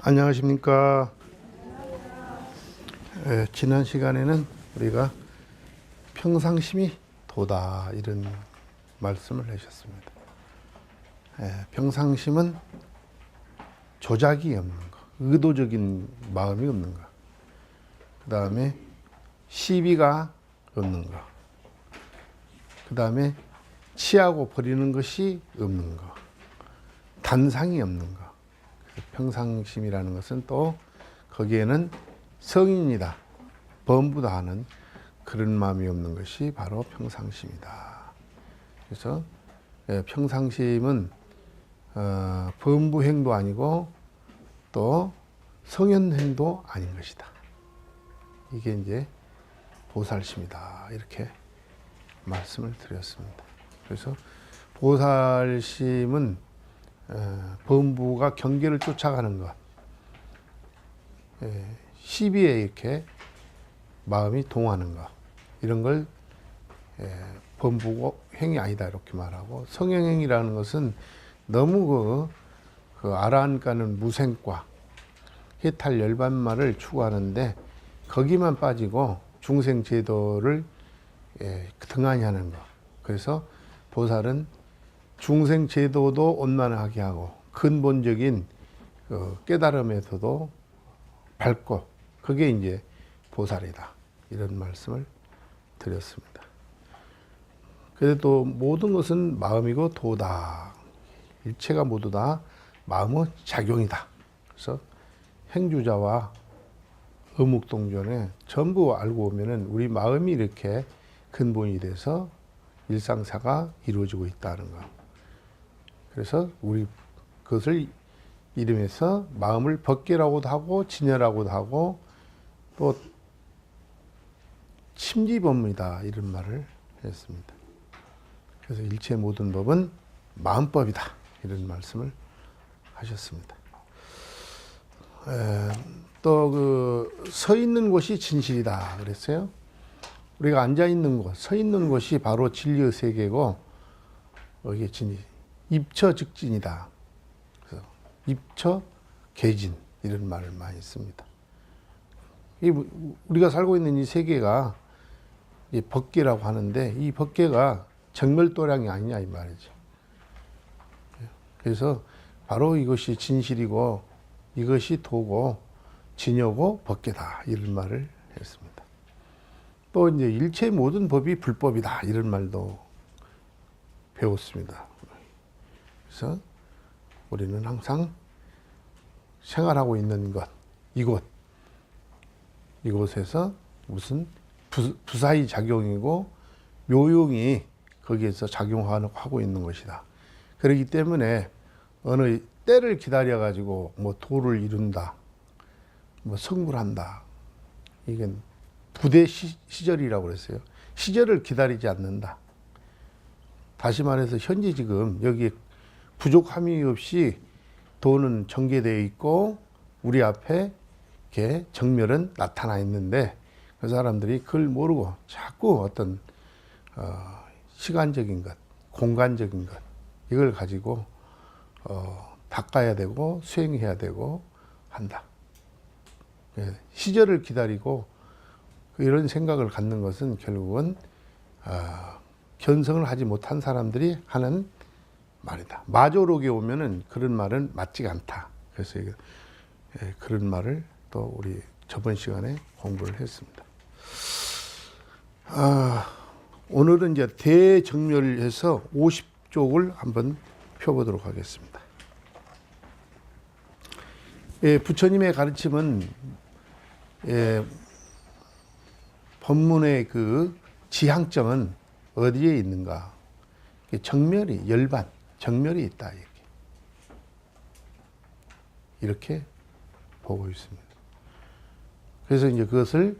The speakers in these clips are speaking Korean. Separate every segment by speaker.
Speaker 1: 안녕하십니까. 지난 시간에는 우리가 평상심이 도다 이런 말씀을 하셨습니다. 평상심은 조작이 없는 거, 의도적인 마음이 없는 거, 그 다음에 시비가 없는 거, 그 다음에 취하고 버리는 것이 없는 거, 단상이 없는 거. 평상심이라는 것은 또 거기에는 성인이다, 범부다 하는 그런 마음이 없는 것이 바로 평상심이다. 그래서 평상심은 범부행도 아니고 또 성현행도 아닌 것이다. 이게 이제 보살심이다. 이렇게 말씀을 드렸습니다. 그래서 보살심은 범부가 경계를 쫓아가는 것, 시비에 이렇게 마음이 동하는 것, 이런 걸 범부 행위 아니다 이렇게 말하고, 성행행이라는 것은 너무 그 아라한가는 무생과 해탈 열반말을 추구하는데 거기만 빠지고 중생제도를 등한히 하는 것. 그래서 보살은 중생제도도 원만하게 하고 근본적인 깨달음에서도 밝고, 그게 이제 보살이다 이런 말씀을 드렸습니다. 그래도 모든 것은 마음이고 도다. 일체가 모두 다 마음의 작용이다. 그래서 행주자와 어묵동전에 전부 알고 보면은 우리 마음이 이렇게 근본이 돼서 일상사가 이루어지고 있다는 거. 그래서 우리 그것을 이름해서 마음을 법계라고도 하고 진여라고도 하고 또 침지법문이다 이런 말을 했습니다. 그래서 일체 모든 법은 마음법이다 이런 말씀을 하셨습니다. 또 그 서 있는 곳이 진실이다 그랬어요. 우리가 앉아 있는 곳, 서 있는 곳이 바로 진리의 세계고, 이게 진리, 입처즉진이다. 그래서 입처계진 이런 말을 많이 씁니다. 우리가 살고 있는 이 세계가 법계라고 하는데 이 법계가 정멸도량이 아니냐 이 말이죠. 그래서 바로 이것이 진실이고 이것이 도고 진여고 법계다 이런 말을 했습니다. 또 이제 일체 모든 법이 불법이다 이런 말도 배웠습니다. 그래서 우리는 항상 생활하고 있는 것, 이곳에서 무슨 부사의 작용이고 묘용이 거기에서 작용하고 있는 것이다. 그렇기 때문에 어느 때를 기다려 가지고 뭐 도를 이룬다, 뭐 성불한다, 이건 부대 시절이라고 그랬어요. 시절을 기다리지 않는다. 다시 말해서 현재 지금 여기 부족함이 없이 도는 전개되어 있고 우리 앞에 이렇게 정멸은 나타나 있는데 그 사람들이 그걸 모르고 자꾸 어떤 시간적인 것, 공간적인 것 이걸 가지고 닦아야 되고 수행해야 되고 한다. 시절을 기다리고 이런 생각을 갖는 것은 결국은 견성을 하지 못한 사람들이 하는 말이다. 마조록에 오면은 그런 말은 맞지가 않다. 그래서 그런 말을 또 우리 저번 시간에 공부를 했습니다. 오늘은 이제 대정멸해서 50쪽을 한번 펴보도록 하겠습니다. 부처님의 가르침은 법문의 그 지향점은 어디에 있는가? 정멸이, 열반, 정멸이 있다. 이렇게 보고 있습니다. 그래서 이제 그것을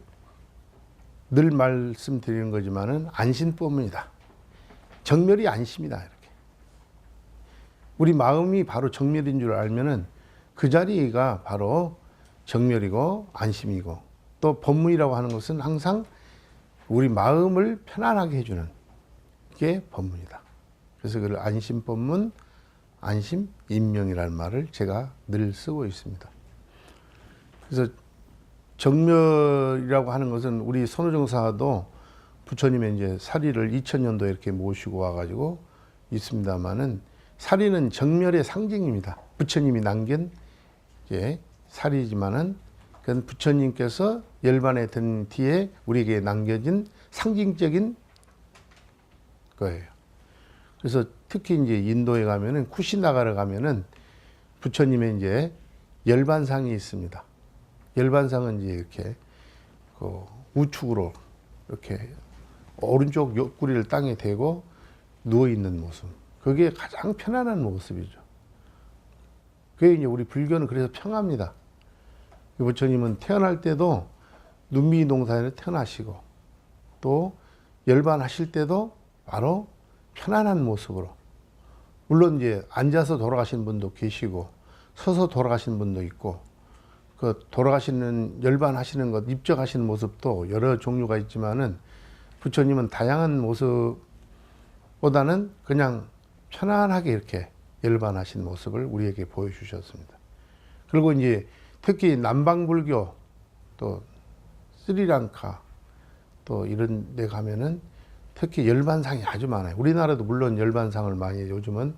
Speaker 1: 늘 말씀드리는 거지만은 안심법문이다. 정멸이 안심이다. 이렇게. 우리 마음이 바로 정멸인 줄 알면은 그 자리가 바로 정멸이고 안심이고, 또 법문이라고 하는 것은 항상 우리 마음을 편안하게 해주는 게 법문이다. 그래서 그걸 안심법문, 안심인명이라는 말을 제가 늘 쓰고 있습니다. 그래서 정멸이라고 하는 것은 우리 선우정사도 부처님의 이제 사리를 2000년도에 이렇게 모시고 와가지고 있습니다만은 사리는 정멸의 상징입니다. 부처님이 남긴 이제 사리지만은 그건 부처님께서 열반에 든 뒤에 우리에게 남겨진 상징적인 거예요. 그래서 특히 이제 인도에 가면은 쿠시나가를 가면은 부처님의 이제 열반상이 있습니다. 열반상은 이제 이렇게 그 우측으로 이렇게 오른쪽 옆구리를 땅에 대고 누워 있는 모습. 그게 가장 편안한 모습이죠. 그게 이제 우리 불교는 그래서 평합니다. 부처님은 태어날 때도 눈미동산에 태어나시고 또 열반하실 때도 바로 편안한 모습으로, 물론 이제 앉아서 돌아가신 분도 계시고 서서 돌아가신 분도 있고, 그 돌아가시는 열반하시는 것, 입적하시는 모습도 여러 종류가 있지만은 부처님은 다양한 모습보다는 그냥 편안하게 이렇게 열반하신 모습을 우리에게 보여주셨습니다. 그리고 이제 특히 남방불교 또 스리랑카 또 이런 데 가면은 특히 열반상이 아주 많아요. 우리나라도 물론 열반상을 많이 요즘은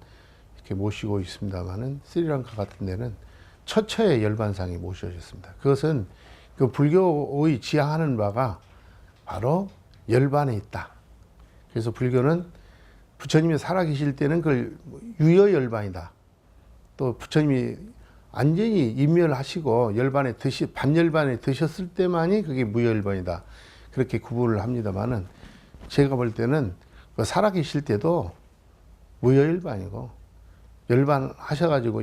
Speaker 1: 이렇게 모시고 있습니다만은 스리랑카 같은 데는 처처의 열반상이 모셔졌습니다. 그것은 그 불교의 지향하는 바가 바로 열반에 있다. 그래서 불교는 부처님이 살아계실 때는 그걸 유여열반이다. 또 부처님이 완전히 인멸하시고 열반에 반열반에 드셨을 때만이 그게 무열반이다. 그렇게 구분을 합니다만은 제가 볼 때는 그 살아계실 때도 무열반이고 열반 하셔가지고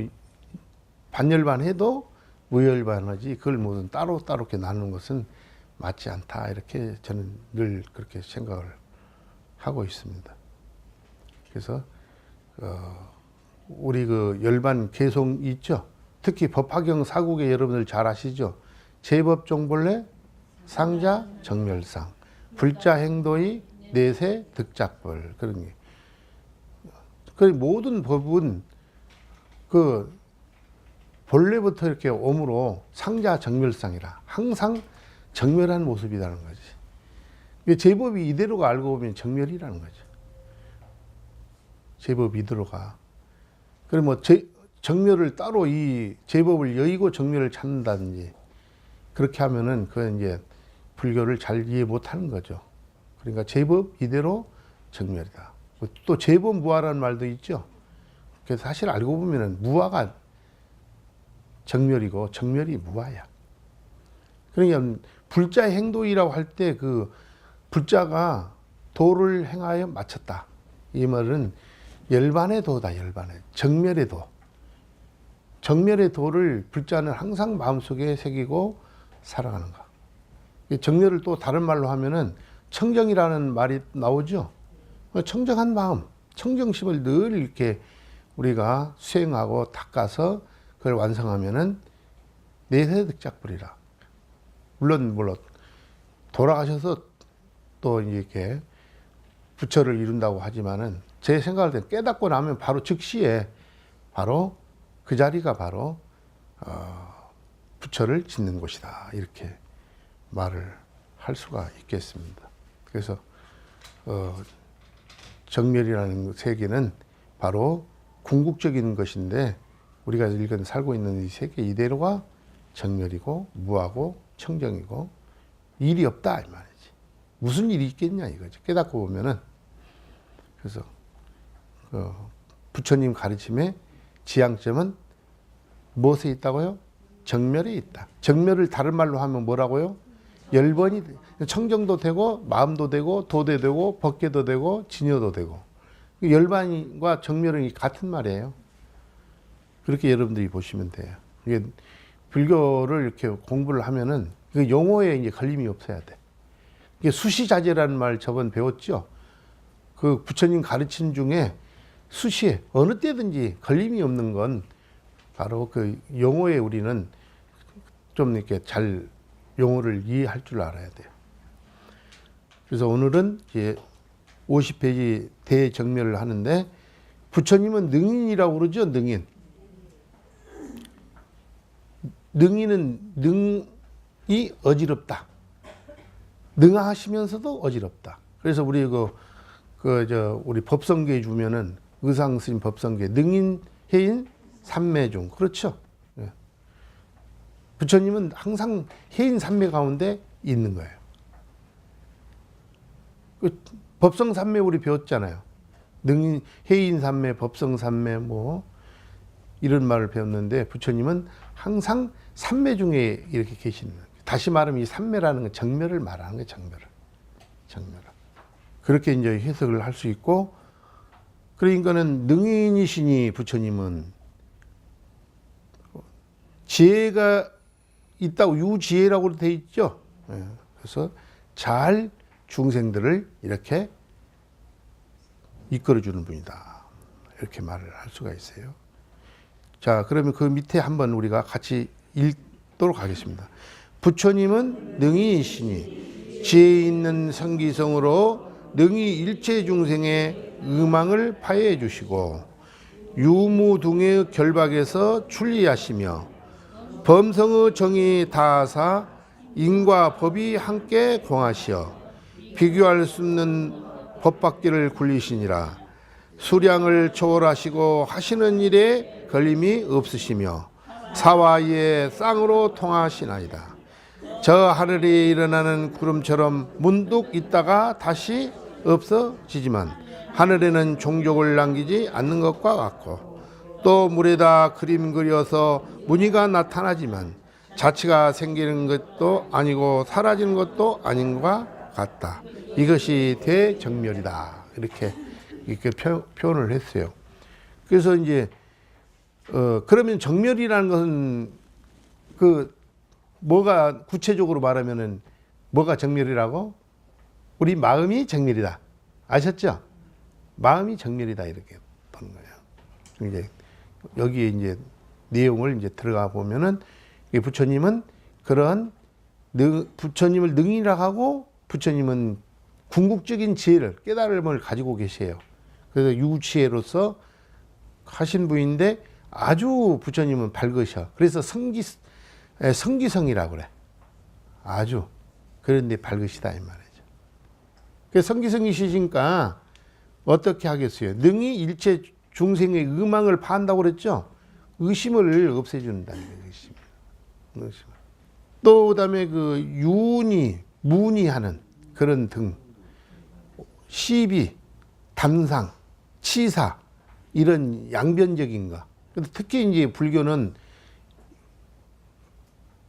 Speaker 1: 반열반 해도 무열반하지 그걸 무슨 따로 이렇게 나누는 것은 맞지 않다. 이렇게 저는 늘 그렇게 생각을 하고 있습니다. 그래서 우리 그 열반 개송 있죠. 특히 법화경 사국에 여러분들 잘 아시죠. 제법종본래 상자 정멸상 불자 행도의 내세 득작벌 그런 게. 그 모든 법은 그 본래부터 이렇게 오므로 상자 정멸상이라 항상 정멸한 모습이라는 거지. 제법이 이대로가 알고 보면 정멸이라는 거죠. 제법이 이대로가. 그럼 뭐 정멸을 따로 이 제법을 여의고 정멸을 찾는다든지 그렇게 하면은 그건 이제 불교를 잘 이해 못하는 거죠. 그러니까 제법 이대로 정멸이다. 또 제법 무아라는 말도 있죠. 그래서 사실 알고 보면은 무아가 정멸이고 정멸이 무아야. 그러니까 불자의 행도이라고 할 때 그 불자가 도를 행하여 마쳤다. 이 말은 열반의 도다. 열반의 정멸의 도. 정멸의 도를 불자는 항상 마음속에 새기고 살아가는가. 정멸을 또 다른 말로 하면은 청정이라는 말이 나오죠. 청정한 마음, 청정심을 늘 이렇게 우리가 수행하고 닦아서 그걸 완성하면은 내세득작불이라. 물론 돌아가셔서 또 이렇게 부처를 이룬다고 하지만은 제 생각할 때 깨닫고 나면 바로 즉시에 바로 그 자리가 바로 부처를 짓는 곳이다. 이렇게 말을 할 수가 있겠습니다. 그래서 정멸이라는 세계는 바로 궁극적인 것인데 우리가 살고 있는 이 세계 이대로가 정멸이고 무하고 청정이고 일이 없다 이 말이지. 무슨 일이 있겠냐 이거지. 깨닫고 보면은. 그래서 부처님 가르침의 지향점은 무엇에 있다고요? 정멸에 있다. 정멸을 다른 말로 하면 뭐라고요? 열번이 청정도 되고 마음도 되고 도도 되고 법계도 되고 진여도 되고. 열반과 정멸은 같은 말이에요. 그렇게 여러분들이 보시면 돼요. 이게 불교를 이렇게 공부를 하면은 그 용어에 이제 걸림이 없어야 돼. 이게 수시자재라는 말 저번 배웠죠. 그 부처님 가르침 중에 수시에 어느 때든지 걸림이 없는 건 바로 그 용어에 우리는 좀 이렇게 잘 용어를 이해할 줄 알아야 돼요. 그래서 오늘은 이제 50페이지 대정멸을 하는데 부처님은 능인이라고 그러죠. 능인. 능이는 능이 어지럽다. 능하시면서도 어지럽다. 그래서 우리 우리 법성계에 주면은 의상스님 법성계 능인 해인 삼매중 그렇죠. 예. 부처님은 항상 해인 삼매 가운데 있는 거예요. 그 법성 삼매 우리 배웠잖아요. 능인 해인 삼매, 법성 삼매 뭐 이런 말을 배웠는데 부처님은 항상 삼매 중에 이렇게 계시는 거예요. 다시 말하면 이 삼매라는 건 정멸을 말하는 거예요. 정멸을. 그렇게 이제 해석을 할 수 있고, 그러니까는 능인이시니 부처님은 지혜가 있다고 유지혜라고 돼 있죠. 그래서 잘 중생들을 이렇게 이끌어주는 분이다. 이렇게 말을 할 수가 있어요. 자, 그러면 그 밑에 한번 우리가 같이 읽도록 하겠습니다. 부처님은 능이이시니 지혜 있는 성기성으로 능히 일체 중생의 의망을 파해해 주시고 유무둥의 결박에서 출리하시며 범성의 정의 다하사 인과 법이 함께 공하시어 비교할 수 없는 법밖기를 굴리시니라. 수량을 초월하시고 하시는 일에 걸림이 없으시며 사와의 쌍으로 통하시나이다. 저 하늘에 일어나는 구름처럼 문득 있다가 다시 없어지지만 하늘에는 종족을 남기지 않는 것과 같고 또 물에다 그림 그려서 무늬가 나타나지만 자치가 생기는 것도 아니고 사라지는 것도 아닌 것과 같다. 이것이 대정멸이다. 이렇게 표현을 했어요. 그래서 이제 그러면 정멸이라는 것은 뭐가 구체적으로 말하면은 뭐가 정멸이라고? 우리 마음이 정멸이다. 아셨죠? 마음이 정멸이다 이렇게 보는 거예요. 이제 여기에 이제 내용을 이제 들어가 보면은 부처님은 그런 부처님을 능이라고 하고 부처님은 궁극적인 지혜를 깨달음을 가지고 계세요. 그래서 유지혜로서 하신 분인데 아주 부처님은 밝으셔. 그래서 성기성이라고 그래. 아주 그런데 밝으시다 이 말이죠. 그래서 성기성이시니까 어떻게 하겠어요? 능히 일체 중생의 의망을 파한다고 그랬죠. 의심을 없애준다. 의심을. 또 그다음에 그 유니 무니하는 그런 등 시비, 담상, 치사 이런 양변적인 거. 특히 이제 불교는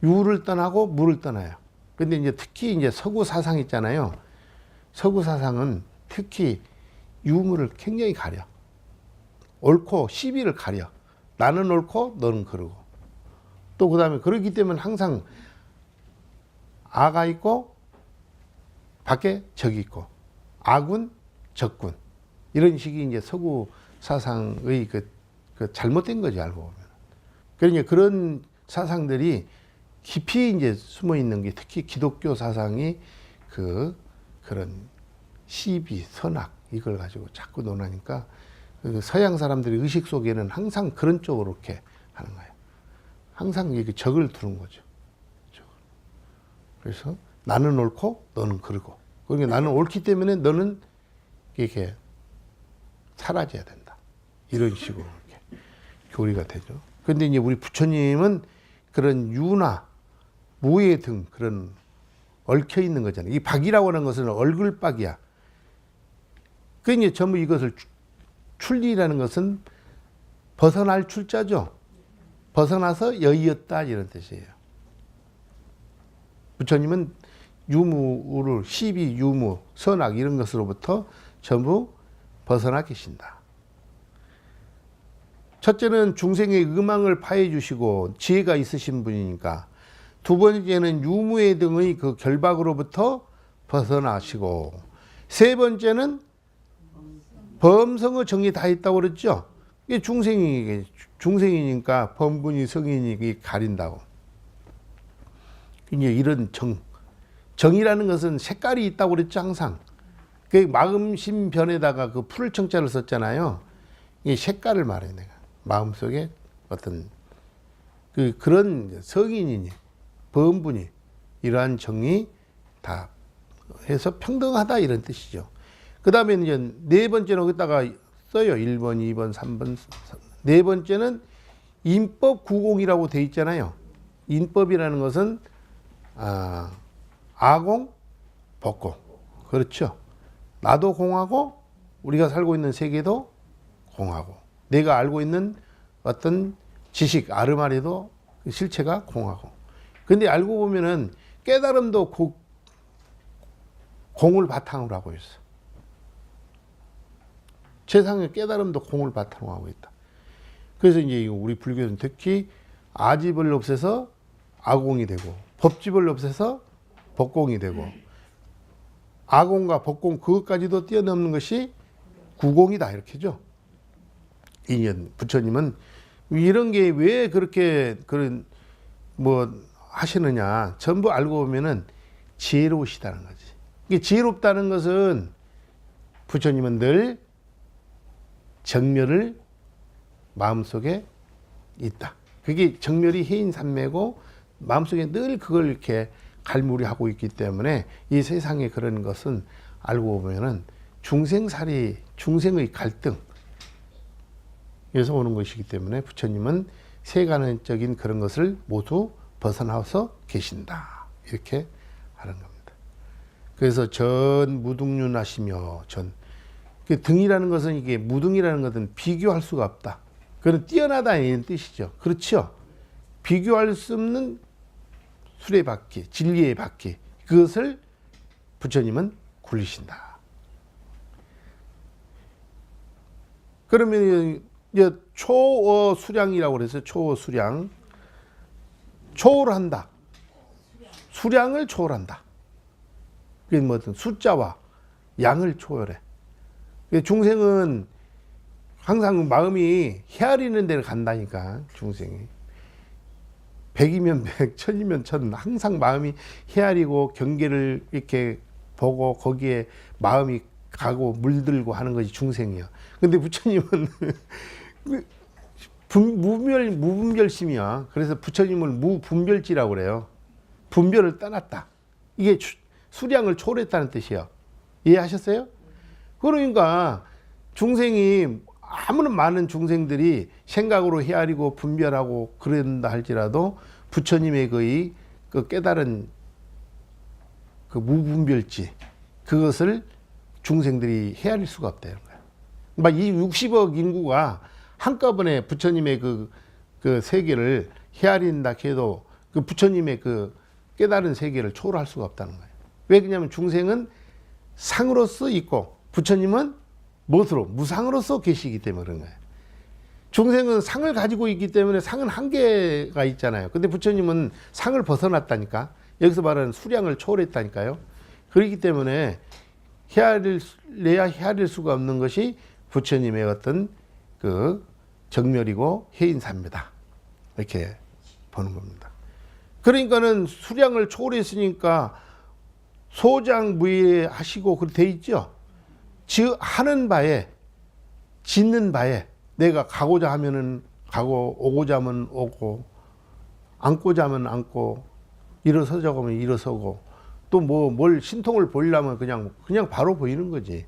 Speaker 1: 유를 떠나고 무를 떠나요. 근데 이제 특히 이제 서구 사상 있잖아요. 서구 사상은 특히 유무를 굉장히 가려. 옳고 시비를 가려. 나는 옳고 너는 그러고. 또 그다음에 그러기 때문에 항상 아가 있고 밖에 적이 있고 아군, 적군 이런 식이 이제 서구 사상의 그 잘못된 거지 알고 보면. 그러니까 그런 사상들이 깊이 이제 숨어 있는 게 특히 기독교 사상이 그런 시비, 선악 이걸 가지고 자꾸 논하니까 서양 사람들의 의식 속에는 항상 그런 쪽으로 이렇게 하는 거예요. 항상 이게 적을 두는 거죠. 그래서 나는 옳고 너는 그러고. 그러니까 나는 옳기 때문에 너는 이렇게 사라져야 된다. 이런 식으로 이렇게 교리가 되죠. 그런데 이제 우리 부처님은 그런 유나 무의 등 그런 얽혀 있는 거잖아요. 이 박이라고 하는 것은 얼굴박이야. 그 이제 전부 이것을 출리라는 것은 벗어날 출자죠. 벗어나서 여의었다 이런 뜻이에요. 부처님은 유무를 시비, 유무, 선악 이런 것으로부터 전부 벗어나 계신다. 첫째는 중생의 의망을 파해 주시고 지혜가 있으신 분이니까. 두 번째는 유무의 등의 그 결박으로부터 벗어나시고 세 번째는 범성의 정이 다 있다고 그랬죠. 이게 중생이니까 범분이 성인이 가린다고. 이제 이런 정이라는 것은 색깔이 있다고 그랬죠 항상. 그 마음심변에다가 그 풀을 청자를 썼잖아요. 이 색깔을 말해 내가 마음속에 어떤 그런 성인이니 범분이 이러한 정의 다 해서 평등하다 이런 뜻이죠. 그 다음에 이제 네 번째는 거기다가 써요. 1번, 2번, 3번. 네 번째는 인법 구공이라고 돼 있잖아요. 인법이라는 것은 아공, 법공. 그렇죠. 나도 공하고 우리가 살고 있는 세계도 공하고 내가 알고 있는 어떤 지식, 아르마리도 실체가 공하고. 근데 알고 보면은 깨달음도 공을 바탕으로 하고 있어. 세상의 깨달음도 공을 바탕으로 하고 있다. 그래서 이제 우리 불교는 특히 아집을 없애서 아공이 되고 법집을 없애서 법공이 되고 아공과 법공 그것까지도 뛰어넘는 것이 구공이다 이렇게죠. 인연 부처님은 이런 게 왜 그렇게 그런 뭐 하시느냐 전부 알고 보면은 지혜로우시다는 거지. 이게 지혜롭다는 것은 부처님은 늘 정멸을 마음속에 있다. 그게 정멸이 해인산매고 마음속에 늘 그걸 이렇게 갈무리하고 있기 때문에 이 세상에 그런 것은 알고 보면은 중생살이 중생의 갈등에서 오는 것이기 때문에 부처님은 세간적인 그런 것을 모두 벗어나서 계신다. 이렇게 하는 겁니다. 그래서 전 무등륜하시며 전 그 등이라는 것은 이게 무등이라는 것은 비교할 수가 없다. 그건 뛰어나다 이런 뜻이죠. 그렇죠. 비교할 수 없는 수레바퀴, 진리의 바퀴 그것을 부처님은 굴리신다. 그러면 이제 초어 수량이라고 그래서 초어 수량 초월한다. 수량을 초월한다. 그게 뭐든 숫자와 양을 초월해. 중생은 항상 마음이 헤아리는 데를 간다니까 중생이. 100이면 100, 1000이면 1000 항상 마음이 헤아리고 경계를 이렇게 보고 거기에 마음이 가고 물들고 하는 것이 중생이야. 근데 부처님은 무분별심이야. 그래서 부처님을 무분별지라고 그래요. 분별을 떠났다. 이게 수량을 초월했다는 뜻이에요. 이해하셨어요? 그러니까 중생이 아무런 많은 중생들이 생각으로 헤아리고 분별하고 그런다 할지라도 부처님의 거의 그 깨달은 그 무분별지 그것을 중생들이 헤아릴 수가 없다는 거야. 막 이 60억 인구가 한꺼번에 부처님의 그 세계를 헤아린다 해도 그 부처님의 그 깨달은 세계를 초월할 수가 없다는 거예요. 왜 그러냐면 중생은 상으로서 있고 부처님은 무엇으로? 무상으로서 계시기 때문에 그런 거예요. 중생은 상을 가지고 있기 때문에 상은 한계가 있잖아요. 근데 부처님은 상을 벗어났다니까. 여기서 말하는 수량을 초월했다니까요. 그렇기 때문에 헤아릴 수가 없는 것이 부처님의 어떤 그 정멸이고 해인사입니다. 이렇게 보는 겁니다. 그러니까는 수량을 초월했으니까 소장무예하시고 그렇게 돼 있죠. 즉 하는 바에 짓는 바에 내가 가고자 하면은 가고 오고자 하면 오고 앉고자 하면 앉고 일어서자고 하면 일어서고 또 뭐 뭘 신통을 보이려면 그냥 바로 보이는 거지.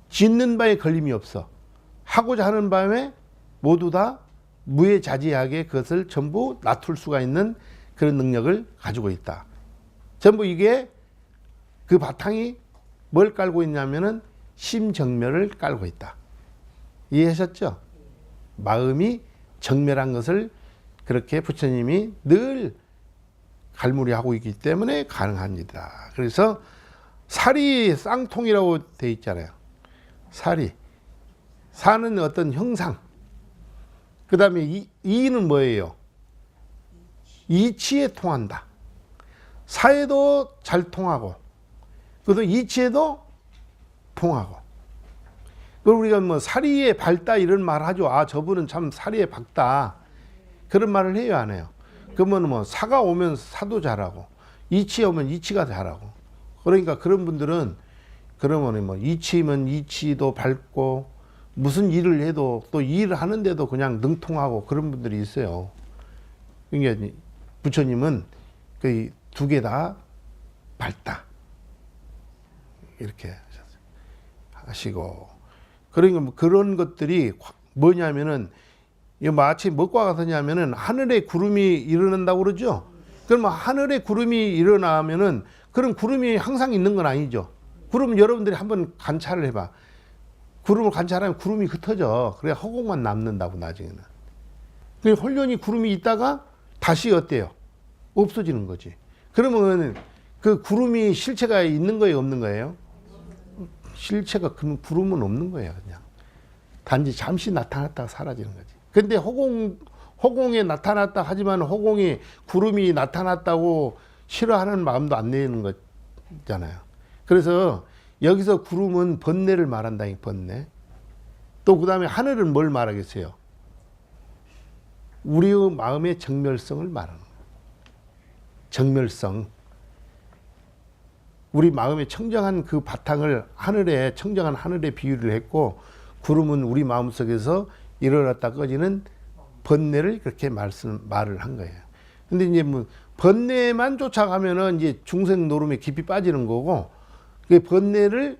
Speaker 1: 짓는 바에 걸림이 없어. 하고자 하는 바에 모두 다 무예자재하게 그것을 전부 놔둘 수가 있는 그런 능력을 가지고 있다. 전부 이게 그 바탕이 뭘 깔고 있냐면은 심정멸을 깔고 있다. 이해하셨죠? 마음이 정멸한 것을 그렇게 부처님이 늘 갈무리하고 있기 때문에 가능합니다. 그래서 사리 쌍통이라고 돼 있잖아요. 사리. 사는 어떤 형상. 그 다음에 이는 뭐예요? 이치에 통한다. 사에도 잘 통하고 그래도 이치에도 통하고. 그리고 우리가 뭐 사리에 밝다 이런 말 하죠. 아 저분은 참 사리에 밝다 그런 말을 해요 안 해요? 그러면 뭐 사가 오면 사도 잘하고 이치에 오면 이치가 잘하고. 그러니까 그런 분들은 그러면 뭐 이치면 이치도 밝고 무슨 일을 해도 또 일을 하는데도 그냥 능통하고 그런 분들이 있어요. 그러니까 부처님은 그 두 개 다 밝다 이렇게 하시고, 그러니까 뭐 그런 것들이 뭐냐면은 마치 뭐과 같으냐면은 하늘에 구름이 일어난다고 그러죠. 그러면 하늘에 구름이 일어나면은 그런 구름이 항상 있는 건 아니죠. 구름은 여러분들이 한번 관찰을 해봐. 구름을 관찰하면 구름이 흩어져. 그래 허공만 남는다고 나중에는. 그 홀연히 구름이 있다가 다시 어때요? 없어지는 거지. 그러면 그 구름이 실체가 있는 거예요, 없는 거예요? 실체가 그 구름은 없는 거예요, 그냥. 단지 잠시 나타났다가 사라지는 거지. 근데 허공에 나타났다 하지만 허공이 구름이 나타났다고 싫어하는 마음도 안 내는 거잖아요. 그래서 여기서 구름은 번뇌를 말한다, 이 번뇌. 또 그 다음에 하늘은 뭘 말하겠어요? 우리의 마음의 정멸성을 말하는 거예요. 정멸성. 우리 마음의 청정한 그 바탕을 하늘에, 청정한 하늘에 비유를 했고, 구름은 우리 마음속에서 일어났다 꺼지는 번뇌를 그렇게 말을 한 거예요. 근데 이제 뭐 번뇌만 쫓아가면은 이제 중생 노름에 깊이 빠지는 거고, 그 번뇌를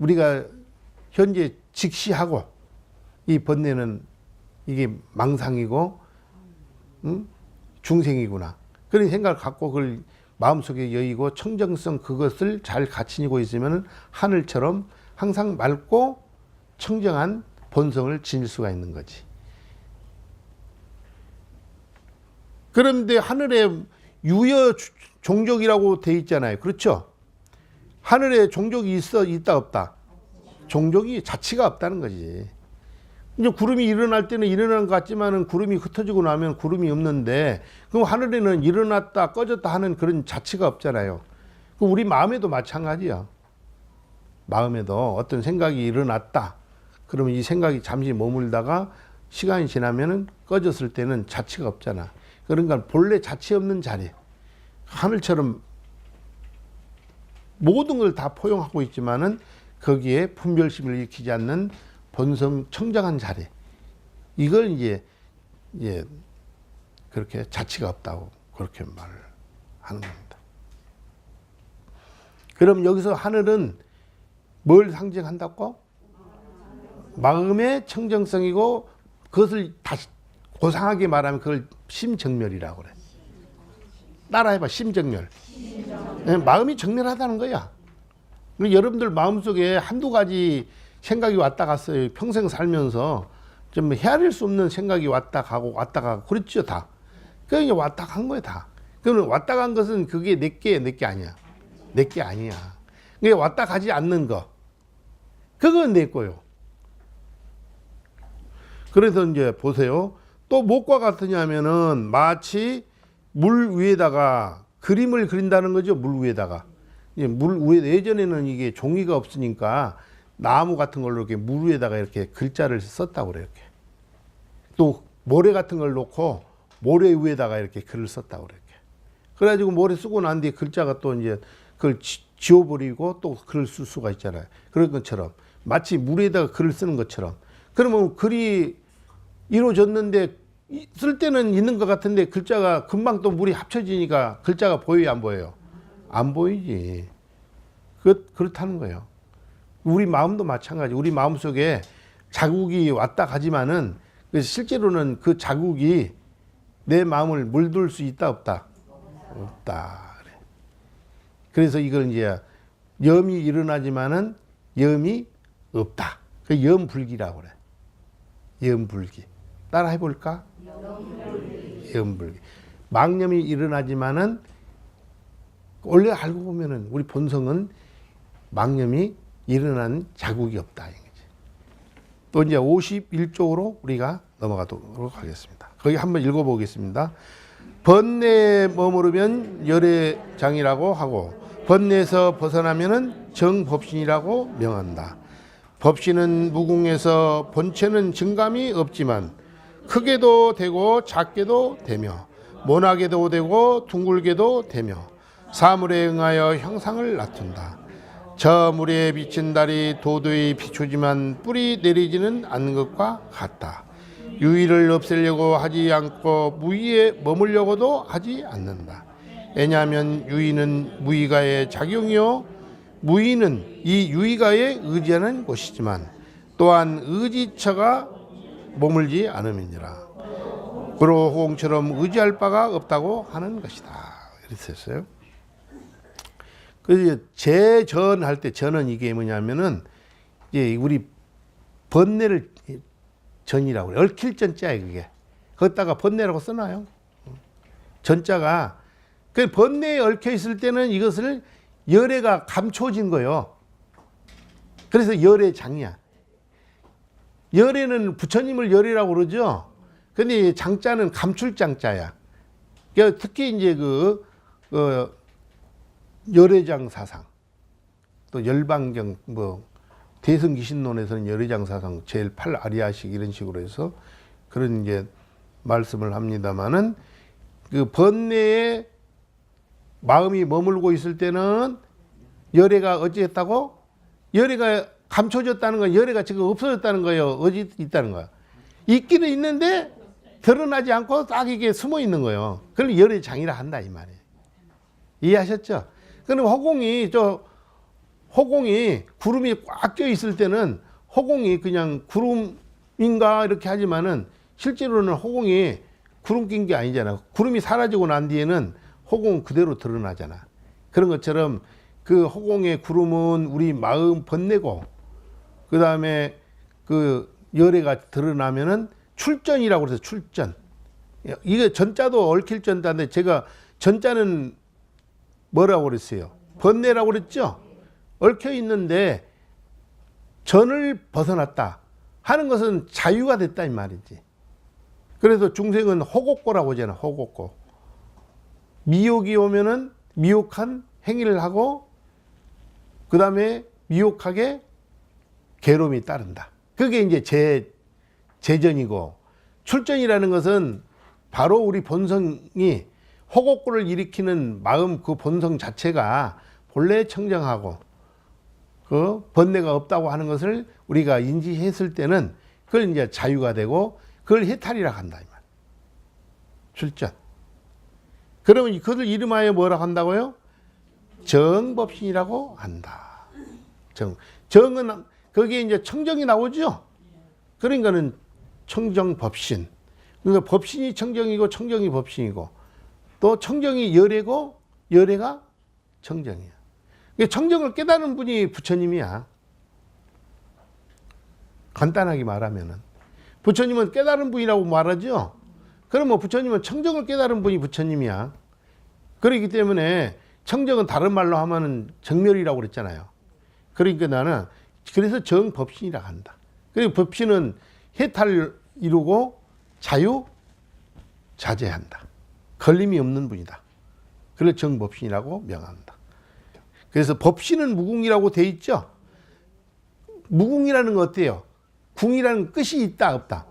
Speaker 1: 우리가 현재 직시하고, 이 번뇌는 이게 망상이고, 중생이구나. 그런 생각을 갖고 그걸 마음속에 여의고 청정성 그것을 잘 갖추고 있으면 하늘처럼 항상 맑고 청정한 본성을 지닐 수가 있는 거지. 그런데 하늘에 유여 종족이라고 돼 있잖아요. 그렇죠? 하늘에 종족이 있다 없다? 종족이 자체가 없다는 거지. 이제 구름이 일어날 때는 일어난 것 같지만은 구름이 흩어지고 나면 구름이 없는데, 그럼 하늘에는 일어났다 꺼졌다 하는 그런 자체가 없잖아요. 우리 마음에도 마찬가지야. 마음에도 어떤 생각이 일어났다. 그러면 이 생각이 잠시 머물다가 시간이 지나면은 꺼졌을 때는 자체가 없잖아. 그러니까 본래 자체 없는 자리. 하늘처럼 모든 걸 다 포용하고 있지만은 거기에 분별심을 일으키지 않는 본성 청정한 자리. 이걸 이제 그렇게 자치가 없다고 그렇게 말을 하는 겁니다. 그럼 여기서 하늘은 뭘 상징한다고? 마음의 청정성이고, 그것을 다시 고상하게 말하면 그걸 심정멸이라고 그래. 따라해봐, 심정멸. 마음이 정멸하다는 거야. 여러분들 마음속에 한두 가지 생각이 왔다 갔어요. 평생 살면서 좀 헤아릴 수 없는 생각이 왔다 가고 그렇죠, 다. 그러니까 왔다 간 거야, 다. 그러면 왔다 간 것은 그게 내게 아니야. 내게 아니야. 그러니까 왔다 가지 않는 거, 그건 내 거요. 그래서 이제 보세요. 또 무엇과 같으냐면은 마치 물 위에다가 그림을 그린다는 거죠. 물 위에다가. 물 위에, 예전에는 이게 종이가 없으니까 나무 같은 걸로 이렇게 물 위에다가 이렇게 글자를 썼다고 그래요. 이렇게. 또 모래 같은 걸 놓고 모래 위에다가 이렇게 글을 썼다고 그래요. 그래가지고 모래 쓰고 난 뒤에 글자가 또 이제 그걸 지워버리고 또 글을 쓸 수가 있잖아요. 그런 것처럼 마치 물에다가 글을 쓰는 것처럼. 그러면 글이 이루어졌는데 쓸 때는 있는 것 같은데 글자가 금방 또 물이 합쳐지니까 글자가 보여요, 안 보여요? 안 보이지. 그렇다는 거예요. 우리 마음도 마찬가지. 우리 마음속에 자국이 왔다 가지만은 실제로는 그 자국이 내 마음을 물들 수 있다 없다? 없다. 그래서 이걸 이제 염이 일어나지만은 염이 없다. 그 염불기라고 그래. 염불기. 따라 해볼까? 염불기. 망념이 일어나지만은 원래 알고 보면은 우리 본성은 망념이 일어나는 자국이 없다. 또 이제 51쪽으로 우리가 넘어가도록 하겠습니다. 거기 한번 읽어보겠습니다. 번뇌에 머무르면 열애장이라고 하고, 번뇌에서 벗어나면은 정법신이라고 명한다. 법신은 무궁해서 본체는 증감이 없지만 크게도 되고 작게도 되며 모나게도 되고 둥글게도 되며 사물에 응하여 형상을 낳든다. 저 물에 비친 달이 도도히 비추지만 뿌리 내리지는 않는 것과 같다. 유의를 없애려고 하지 않고 무의에 머물려고도 하지 않는다. 왜냐하면 유의는 무의가의 작용이요 무의는 이 유의가에 의지하는 것이지만 또한 의지처가 머물지 않음이니라. 그로 호공처럼 의지할 바가 없다고 하는 것이다. 이렇게 했어요. 그래서 재전할 때 전은 이게 뭐냐면은 이제 우리 번뇌를 전이라고 그래. 얽힐 전자예요, 그게. 거기다가 번뇌라고 써놔요. 전자가 그 번뇌에 얽혀 있을 때는 이것을 열애가 감춰진 거예요. 그래서 열애장이야. 열애는 부처님을 열애라고 그러죠. 근데 장자는 감출장자야. 그러니까 특히 이제 열애장 사상, 또 열반경, 대승기신론에서는 열애장 사상, 제일 8아리아식 이런 식으로 해서 그런 이제 말씀을 합니다만은 그 번뇌에 마음이 머물고 있을 때는 열애가 어찌했다고? 열애가 감춰졌다는 건 열애가 지금 없어졌다는 거예요. 어디 있다는 거야. 있기는 있는데 드러나지 않고 딱 이게 숨어 있는 거예요. 그걸 열애장이라 한다 이 말이에요. 이해하셨죠? 그럼 호공이 구름이 꽉 껴 있을 때는 호공이 그냥 구름인가 이렇게 하지만은 실제로는 호공이 구름 낀 게 아니잖아. 구름이 사라지고 난 뒤에는 호공은 그대로 드러나잖아. 그런 것처럼 그 호공의 구름은 우리 마음 번뇌고 그 다음에 그 열애가 드러나면은 출전이라고 해서 출전. 이게 전자도 얽힐 전자인데 제가 전자는 뭐라고 그랬어요? 번뇌라고 그랬죠? 얽혀 있는데 전을 벗어났다 하는 것은 자유가 됐다 이 말이지. 그래서 중생은 호곡고라고 하잖아. 호곡고. 미혹이 오면은 미혹한 행위를 하고 그 다음에 미혹하게 괴로움이 따른다. 그게 이제 재전이고 출전이라는 것은 바로 우리 본성이 호곡고를 일으키는 마음 그 본성 자체가 본래 청정하고 그 번뇌가 없다고 하는 것을 우리가 인지했을 때는 그걸 이제 자유가 되고 그걸 해탈이라 한다 이 말. 출전. 그러면 그것을 이름하여 뭐라고 한다고요? 정법신이라고 한다. 정은 거기에 이제 청정이 나오죠. 그러니까는 청정법신. 그러니까 법신이 청정이고 청정이 법신이고 또 청정이 열애고 열애가 청정이야. 청정을 깨달은 분이 부처님이야. 간단하게 말하면은 부처님은 깨달은 분이라고 말하죠. 그럼 부처님은 청정을 깨달은 분이 부처님이야. 그렇기 때문에 청정은 다른 말로 하면은 정멸이라고 그랬잖아요. 그러니까 나는 그래서 정법신이라고 한다. 그리고 법신은 해탈을 이루고 자유 자재한다. 걸림이 없는 분이다. 그래서 정법신이라고 명한다. 그래서 법신은 무궁이라고 돼 있죠. 무궁이라는 거 어때요? 궁이라는 끝이 있다 없다?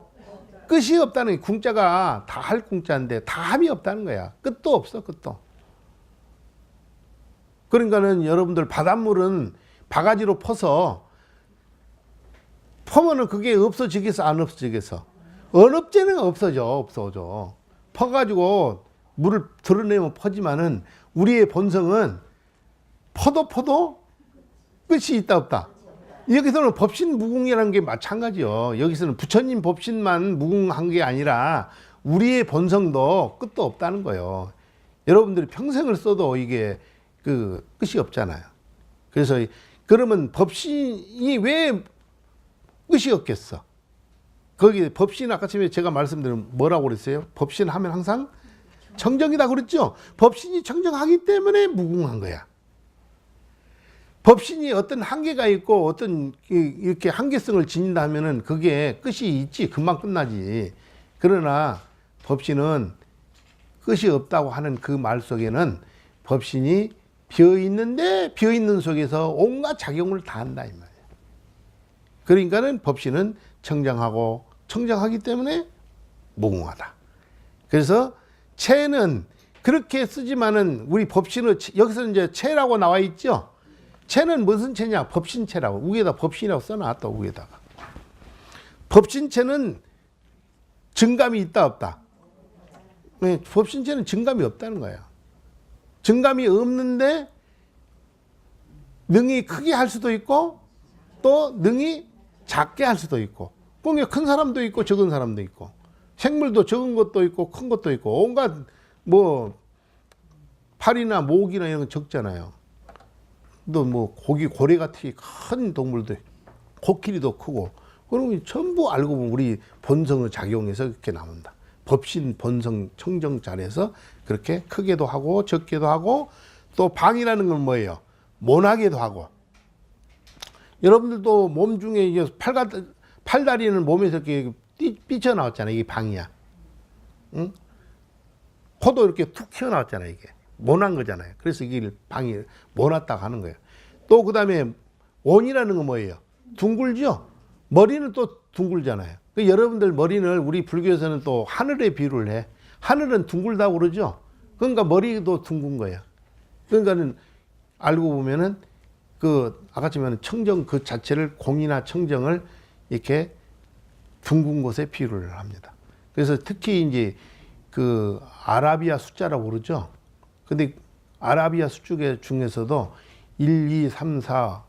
Speaker 1: 끝이 없다는 게 궁자가 다 할 궁자인데 다함이 없다는 거야. 끝도 없어 끝도. 그러니까는 여러분들 바닷물은 바가지로 퍼서 퍼면은 그게 없어지겠어 안 없어지겠어? 언업제는 없어져. 퍼가지고 물을 드러내면 퍼지만은 우리의 본성은 퍼도 끝이 있다 없다. 여기서는 법신 무궁이라는 게 마찬가지요. 여기서는 부처님 법신만 무궁한 게 아니라 우리의 본성도 끝도 없다는 거예요. 여러분들이 평생을 써도 이게 그 끝이 없잖아요. 그래서 그러면 법신이 왜 끝이 없겠어? 거기 법신 아까 처음에 제가 말씀드린 뭐라고 그랬어요? 법신 하면 항상 청정이다 그랬죠? 법신이 청정하기 때문에 무궁한 거야. 법신이 어떤 한계가 있고 어떤 이렇게 한계성을 지닌다 하면은 그게 끝이 있지. 금방 끝나지. 그러나 법신은 끝이 없다고 하는 그 말 속에는 법신이 비어있는데 비어있는 속에서 온갖 작용을 다 한다 이 말이에요. 그러니까는 법신은 청정하고 청정하기 때문에 무궁하다. 그래서 체는 그렇게 쓰지만은 우리 법신은 여기서 이제 체라고 나와 있죠. 채는 무슨 채냐? 법신채라고. 위에다 법신이라고 써놨다. 위에다가. 법신채는 증감이 있다 없다? 네, 법신채는 증감이 없다는 거야. 증감이 없는데 능이 크게 할 수도 있고 또 능이 작게 할 수도 있고, 그러니까 큰 사람도 있고 적은 사람도 있고, 생물도 적은 것도 있고 큰 것도 있고, 온갖 뭐 파리나 모기나 이런 거 적잖아요. 또 뭐 고래 같은 큰 동물도 코끼리도 크고, 그러면 전부 알고 보면 우리 본성을 작용해서 그렇게 나온다. 법신 본성 청정잘해서 그렇게 크게도 하고 적게도 하고, 또 방이라는 건 뭐예요? 모나게도 하고. 여러분들도 몸 중에 이제 팔다리는 몸에서 이렇게 삐쳐나왔잖아요. 이게 방이야. 응? 코도 이렇게 툭 튀어나왔잖아요. 이게 모난 거잖아요. 그래서 이게 방이 모났다고 하는 거예요. 또 그 다음에 원이라는 건 뭐예요? 둥글죠? 머리는 또 둥글잖아요. 여러분들 머리는 우리 불교에서는 또 하늘에 비유를 해. 하늘은 둥글다고 그러죠? 그러니까 머리도 둥근 거예요. 그러니까는 알고 보면은 아까 지만 청정 그 자체를, 공이나 청정을 이렇게 둥근 곳에 비유를 합니다. 그래서 특히 이제 그 아라비아 숫자라고 그러죠. 근데 아라비아 숫자 중에서도 1, 2, 3, 4,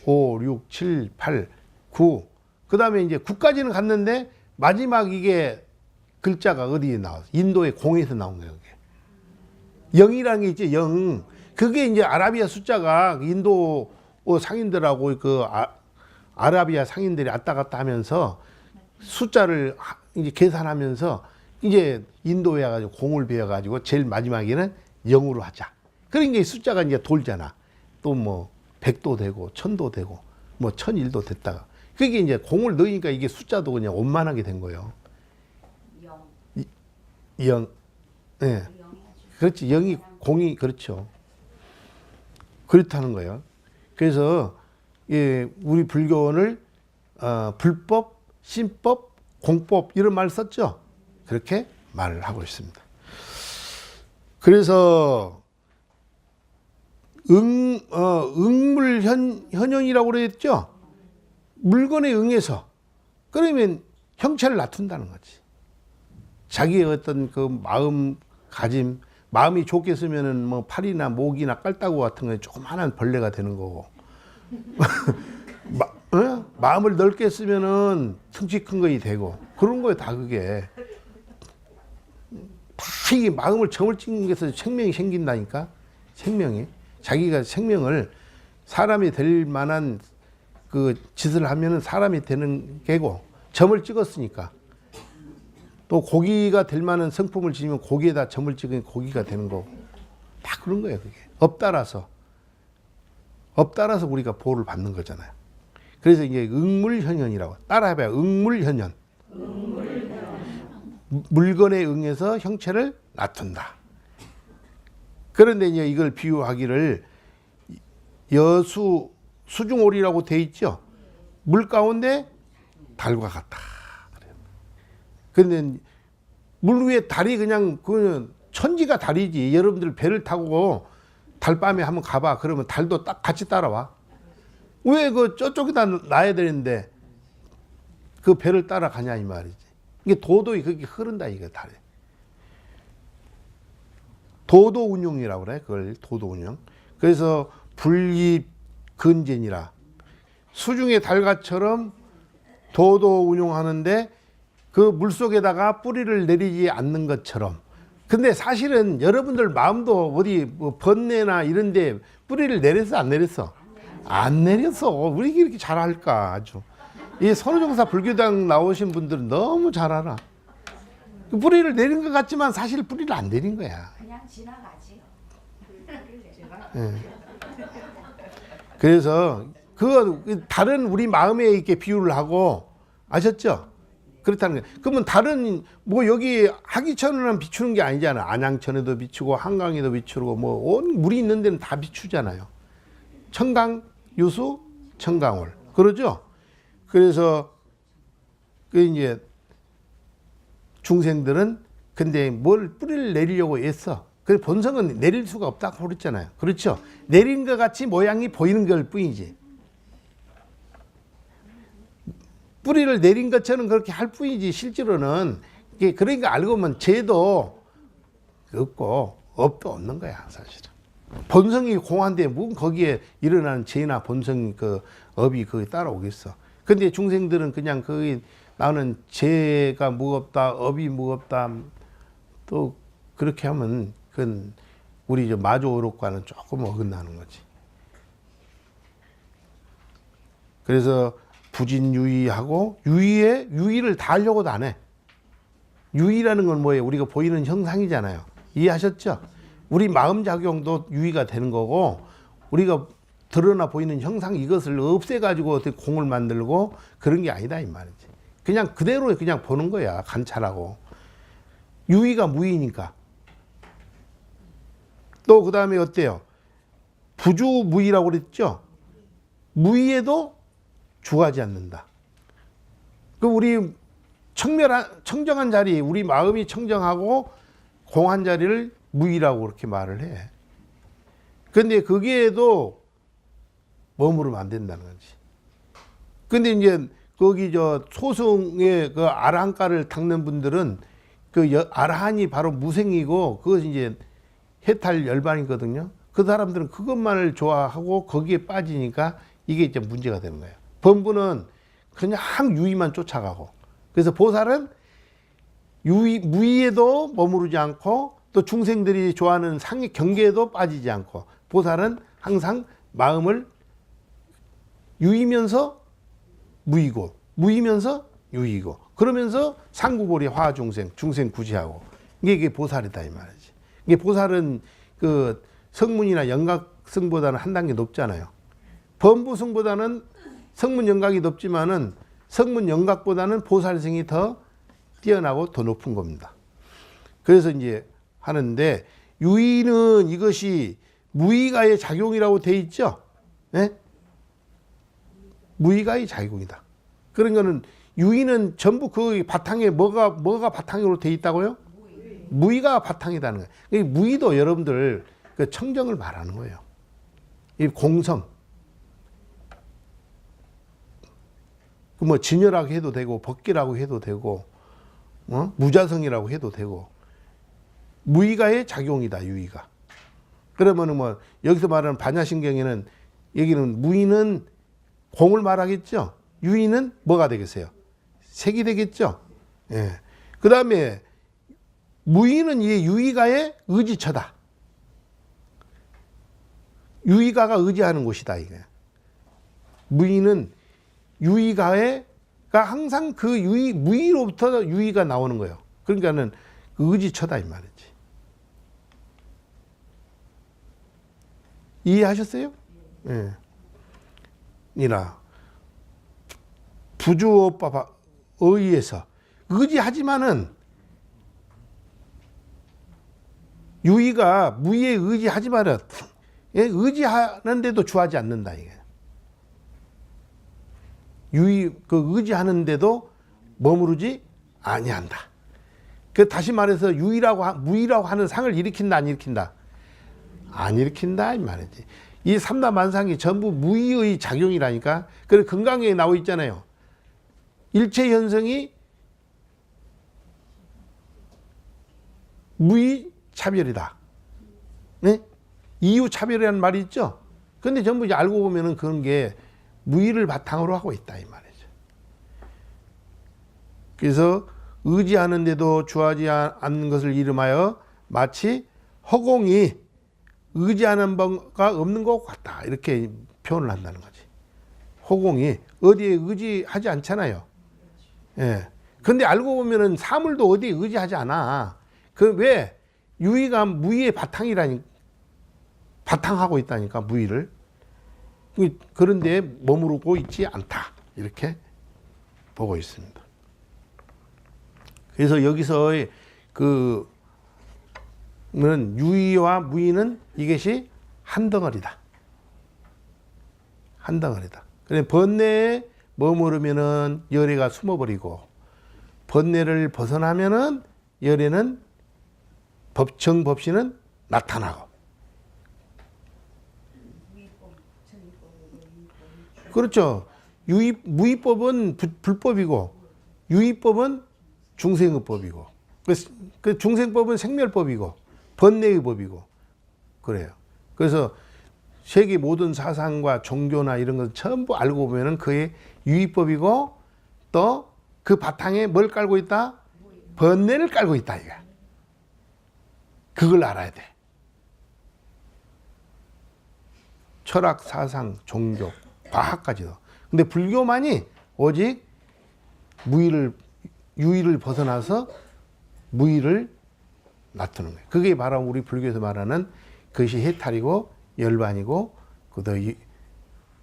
Speaker 1: 5, 6, 7, 8, 9. 그 다음에 이제 9까지는 갔는데 마지막 이게 글자가 어디에 나와서? 인도의 공에서 나온 거예요. 그게. 0이라는 게 있지, 0. 그게 이제 아라비아 숫자가 인도 상인들하고 아라비아 상인들이 왔다 갔다 하면서 숫자를 이제 계산하면서 이제 인도에 와가지고 공을 배워가지고 제일 마지막에는 0으로 하자. 그러니까 이 숫자가 이제 돌잖아. 또 뭐 100도 되고 1000도 되고 뭐 1001도 됐다가. 그게 이제 공을 넣으니까 이게 숫자도 그냥 원만하게 된 거예요. 0. 네. 그렇지. 0이 공이 그렇죠. 그렇다는 거예요. 그래서 예, 우리 불교원을 불법, 신법, 공법 이런 말 썼죠. 그렇게 말을 하고 있습니다. 그래서 응물현현이라고 그랬죠. 물건에 응해서, 그러면 형체를 낮춘다는 거지. 자기의 어떤 그 마음가짐, 마음이 좋게 쓰면은 뭐 파리나 모기나 깔따구 같은 거 조그마한 벌레가 되는 거고, 마음을 넓게 쓰면은 덩치 큰 거이 되고, 그런 거예요. 다 그게 다 이게 마음을 점을 찍는 게서 생명이 생긴다니까. 생명이, 자기가 생명을 사람이 될 만한 그 짓을 하면은 사람이 되는 게고, 점을 찍었으니까. 또 고기가 될 만한 성품을 지니면 고기에다 점을 찍으면 고기가 되는 거고, 다 그런 거예요. 그게 업 따라서 우리가 보호를 받는 거잖아요. 그래서 이게 응물현현이라고, 따라해봐요. 응물현현. 물건에 응해서 형체를 낮춘다. 그런데 이제 이걸 비유하기를 수중오리라고 돼 있죠. 물 가운데 달과 같다. 그런데 물 위에 달이 그냥 천지가 달이지. 여러분들 배를 타고 달밤에 한번 가봐. 그러면 달도 딱 같이 따라와. 왜 저쪽에다 놔야 되는데 그 배를 따라가냐 이 말이지. 이게 도도히 그렇게 흐른다 이거 달에. 도도 운용이라고 그래. 그걸 도도 운용. 그래서 불입 근전이라, 수중의 달과처럼 도도 운용하는데 그 물속에다가 뿌리를 내리지 않는 것처럼. 근데 사실은 여러분들 마음도 어디 뭐 번뇌나 이런데 뿌리를 내렸어 안 내렸어? 안 내렸어. 우리 이렇게 잘 알까 아주. 이 선우정사 불교당 나오신 분들은 너무 잘 알아. 뿌리를 내린 것 같지만 사실 뿌리를 안 내린 거야.
Speaker 2: 그냥 지나가지요.
Speaker 1: 네. 그래서 다른 우리 마음에 이렇게 비유를 하고, 아셨죠? 그렇다는 거예요. 그러면 다른 뭐 여기 하기천에는 비추는 게 아니잖아. 안양천에도 비추고 한강에도 비추고 뭐 온 물이 있는 데는 다 비추잖아요. 청강, 유수, 청강월. 그러죠? 그래서 이제 중생들은 근데 뭘 뿌리를 내리려고 애써. 그 본성은 내릴 수가 없다고 그랬잖아요. 그렇죠? 내린 것 같이 모양이 보이는 걸 뿐이지. 뿌리를 내린 것처럼 그렇게 할 뿐이지 실제로는 그러니까 알고 보면 죄도 없고 업도 없는 거야 사실은. 본성이 공한데 뭐 거기에 일어나는 죄나 본성 그 업이 거기 따라오겠어. 근데 중생들은 그냥 거기 나는 죄가 무겁다, 업이 무겁다, 또 그렇게 하면 그건 우리 저 마조어록과는 조금 어긋나는 거지. 그래서 부진유의하고 유의를 다 하려고도 안 해. 유의라는 건 뭐예요? 우리가 보이는 형상이잖아요. 이해하셨죠? 우리 마음작용도 유의가 되는 거고, 우리가 드러나 보이는 형상 이것을 없애가지고 어떻게 공을 만들고 그런 게 아니다 이 말이지. 그냥 그대로 그냥 보는 거야. 관찰하고. 유의가 무의니까. 또 그 다음에 어때요? 부주무의라고 그랬죠? 무의에도 주하지 않는다. 그 우리 청정한 자리, 우리 마음이 청정하고 공한 자리를 무의라고 그렇게 말을 해. 근데 거기에도 머무르면 안 된다는 거지. 근데 이제 거기 저 소승의 그 아라한가를 닦는 분들은 그 아라한이 바로 무생이고 그것이 이제 해탈 열반이거든요. 그 사람들은 그것만을 좋아하고 거기에 빠지니까 이게 이제 문제가 되는 거예요. 범부는 그냥 유의만 쫓아가고, 그래서 보살은 무의에도 머무르지 않고 또 중생들이 좋아하는 상의 경계에도 빠지지 않고, 보살은 항상 마음을 유의면서 무의고 무의면서 유의고, 그러면서 상구보리 화중생 중생 구지하고, 이게 보살이다 이 말이지. 이게 보살은 그 성문이나 영각성보다는 한 단계 높잖아요. 범부승보다는 성문 영각이 높지만은 성문 영각보다는 보살승이 더 뛰어나고 더 높은 겁니다. 그래서 이제 하는데, 유의는 이것이 무의가의 작용이라고 돼 있죠. 네? 무의가의 작용이다. 그런 거는 유의는 전부 그 바탕에 뭐가 바탕으로 돼 있다고요? 무의가 바탕이라는 거예요. 무의도 여러분들 그 청정을 말하는 거예요. 이 공성. 뭐 진열하고 해도 되고 법기라고 해도 되고 무자성이라고 해도 되고, 무의가의 작용이다 유의가. 그러면은 뭐 여기서 말하는 반야신경에는 여기는 무의는 공을 말하겠죠. 유의는 뭐가 되겠어요? 색이 되겠죠. 예. 그 다음에 무의는 이 유의가의 의지처다. 유의가가 의지하는 곳이다 이게. 무의는 유의가가 항상 그 무의로부터 유의가 나오는 거예요. 그러니까는 의지처다 이 말이지. 이해하셨어요? 예. 이나 부주업에 의해서 의지하지만은 유의가 무의에 의지하지만은 의지하는데도 주하지 않는다 이게. 의지하는데도 머무르지 아니한다. 그 다시 말해서 무의라고 하는 상을 일으킨다 안 일으킨다? 안 일으킨다 이 말이지. 이 삼라만상이 전부 무의의 작용이라니까. 그래서 건강에 나와 있잖아요. 일체 현성이 무의 차별이다. 네? 이유 차별이라는 말이 있죠. 근데 전부 이제 알고 보면은 그런 게 무의를 바탕으로 하고 있다 이 말이죠. 그래서 의지하는데도 주하지 않는 것을 이름하여 마치 허공이 의지하는 바가 없는 것 같다 이렇게 표현을 한다는 거지. 허공이 어디에 의지하지 않잖아요. 예. 근데 알고 보면은 사물도 어디에 의지하지 않아. 그 왜? 유의가 무의의 바탕하고 있다니까 무의를. 그런데 머무르고 있지 않다 이렇게 보고 있습니다. 그래서 여기서 유의와 무의는 이것이 한 덩어리다. 한 덩어리다. 그래 번뇌에 머무르면은 열애가 숨어버리고, 번뇌를 벗어나면은 열애는 법신은 나타나고. 그렇죠. 무위법은 불법이고 유의법은 중생의법이고 그 중생법은 생멸법이고 번뇌의 법이고 그래요. 그래서 세계 모든 사상과 종교나 이런 것 전부 알고 보면은 그의 유의법이고 또 그 바탕에 뭘 깔고 있다? 번뇌를 깔고 있다 이거. 그걸 알아야 돼. 철학, 사상, 종교, 과학까지도. 근데 불교만이 오직 유의를 벗어나서 무의를 놔두는 거예요. 그게 바로 우리 불교에서 말하는 그것이 해탈이고 열반이고 그다음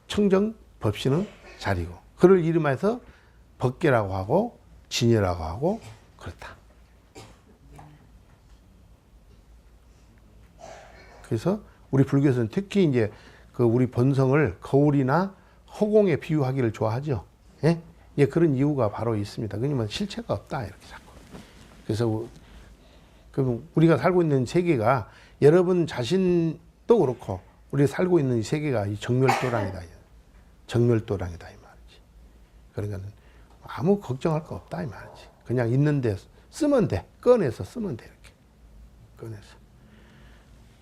Speaker 1: 청정 법신의 자리고 그를 이름해서 법계라고 하고 진여라고 하고 그렇다. 그래서 우리 불교에서는 특히 이제 그 우리 본성을 거울이나 허공에 비유하기를 좋아하죠. 예? 예, 그런 이유가 바로 있습니다. 그러면 실체가 없다 이렇게 자꾸. 그래서 그럼 우리가 살고 있는 세계가 여러분 자신도 그렇고 우리가 살고 있는 이 세계가 이 정멸도량이다. 정멸도량이다 이 말이지. 그러니까 아무 걱정할 거 없다 이 말이지. 그냥 있는데 쓰면 돼. 꺼내서 쓰면 돼 이렇게. 꺼내서.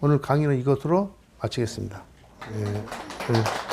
Speaker 1: 오늘 강의는 이것으로 마치겠습니다. 예.